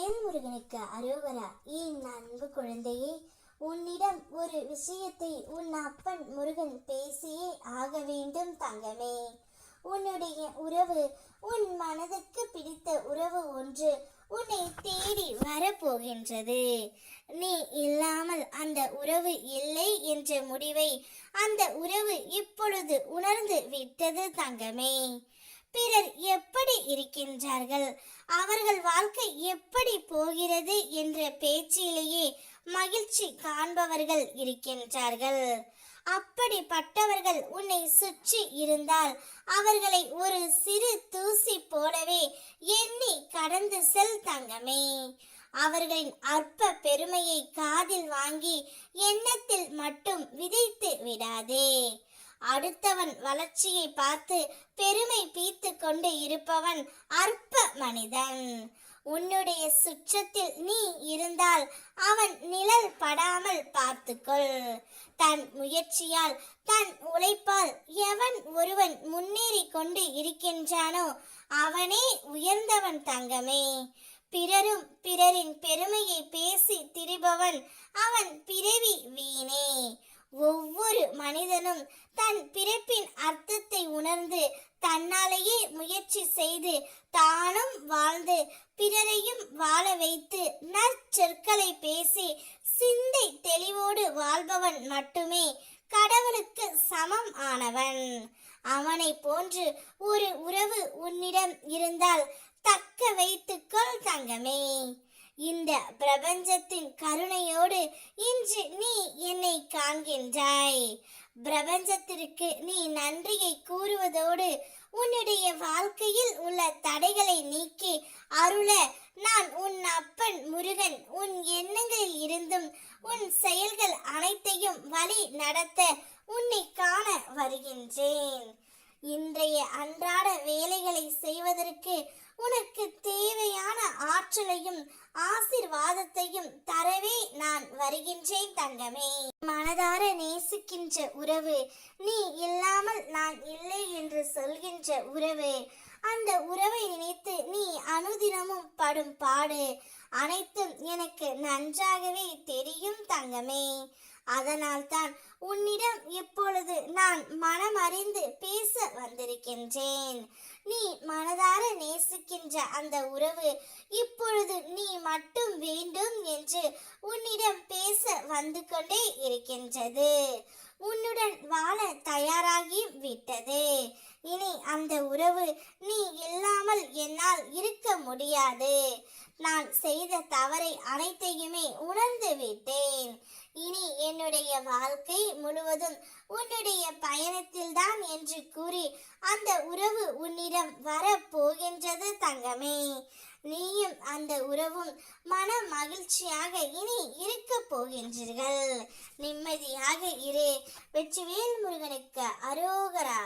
வெற்றிவேல் முருகனுக்கு அரோகரா. என் அன்பு குழந்தையே, உன்னிடம் ஒரு விஷயத்தை உன் அப்பன் முருகன் பேசியே ஆக வேண்டும் தங்கமே. உன்னுடைய உறவு, உன் மனதுக்கு பிடித்த உறவு ஒன்று உன்னை தேடி வரப்போகின்றது. நீ இல்லாமல் அந்த உறவு இல்லை என்ற முடிவை அந்த உறவு இப்பொழுது உணர்ந்து விட்டது தங்கமே. பிறர் எப்படி இருக்கின்றார்கள், அவர்கள் வாழ்க்கை எப்படி போகிறது என்ற பேச்சிலேயே மகிழ்ச்சி காண்பவர்கள் இருக்கின்றார்கள். அப்படிப்பட்டவர்கள் உன்னை சுற்றி இருந்தால் அவர்களை ஒரு சிறு தூசி போலவே எண்ணி கடந்து செல் தங்கமே. அவர்களின் அற்ப பெருமையை காதில் வாங்கி எண்ணத்தில் மட்டும் விதைத்து விடாதே. அடுத்தவன் வளர்ச்சியை பார்த்து பெருமை பீத்து கொண்டு இருப்பவன் அற்ப மனிதன். உன்னுடைய சுற்றத்தில் நீ இருந்தால் அவன் நிழல் படாமல் பார்த்துக்கொள். தன் முயற்சியால், தன் உழைப்பால் எவன் ஒருவன் முன்னேறி கொண்டு இருக்கின்றானோ அவனே உயர்ந்தவன் தங்கமே. பிறரும் பிறரின் பெருமையை பேசி திரிபவன் அவன் பிறவி வீணே. ஒவ்வொரு மனிதனும் தன் பிறப்பின் அர்த்தத்தை உணர்ந்து தன்னாலேயே முயற்சி செய்து தானும் வாழ்ந்து பிறரையும் வாழ வைத்து நற்சொற்களை பேசி சிந்தை தெளிவோடு வாழ்பவன் மட்டுமே கடவுளுக்கு சமம் ஆனவன். அவனை போன்று ஒரு உறவு உன்னிடம் இருந்தால் தக்க வைத்துக்கொள் தங்கமே. இந்த பிரபஞ்சத்தின் கருணையோடு இன்று நீ என்னை காண்கின்றாய். பிரபஞ்சத்திற்கு நீ நன்றியை கூறுவதோடு உன்னுடைய வாழ்க்கையில் உள்ள தடைகளை நீக்கி அருள நான் உன் அப்பன் முருகன் உன் எண்ணங்களில் இருந்தும் உன் செயல்கள் அனைத்தையும் வழி நடத்த உன்னை காண வருகின்றேன். இன்றைய அன்றாட வேலைகளை செய்வதற்கு உனக்கு தேவையான ஆற்றலையும் ஆசீர்வாதத்தையும் தரவே நான் வருகின்றேன் தங்கமே. மனதார நேசிக்கின்ற உறவு, நீ இல்லாமல் நான் இல்லை என்று சொல்கின்ற உறவு, அந்த உறவை நினைத்து நீ அனுதினமும் படும் பாடு அனைத்தும் எனக்கு நன்றாகவே தெரியும் தங்கமே. அதனால்தான் உன்னிடம் இப்பொழுது நான் மனமறிந்து பேச வந்திருக்கின்றேன். நீ மனதார நேசிக்கின்ற அந்த உறவு இப்பொழுது நீ மட்டும் வேண்டும் என்று உன்னிடம் பேச வந்து கொண்டே இருக்கின்றது. உன்னுடன் வாழ தயாராகி விட்டது. இனி அந்த உறவு நீ இல்லாமல் என்னால் இருக்க முடியாது. நான் செய்த தவறை அனைத்தையுமே உணர்ந்து விட்டேன். இனி என்னுடைய வாழ்க்கை முழுவதும் உன்னுடைய பயணத்தில் தான் என்று கூறி அந்த உறவு உன்னிடம் வர போகின்றது தங்கமே. நீயும் அந்த உறவும் மன மகிழ்ச்சியாக இனி இருக்க போகின்றீர்கள். நிம்மதியாக இரு. வெற்றிவேல் முருகனுக்கு அரோகரா.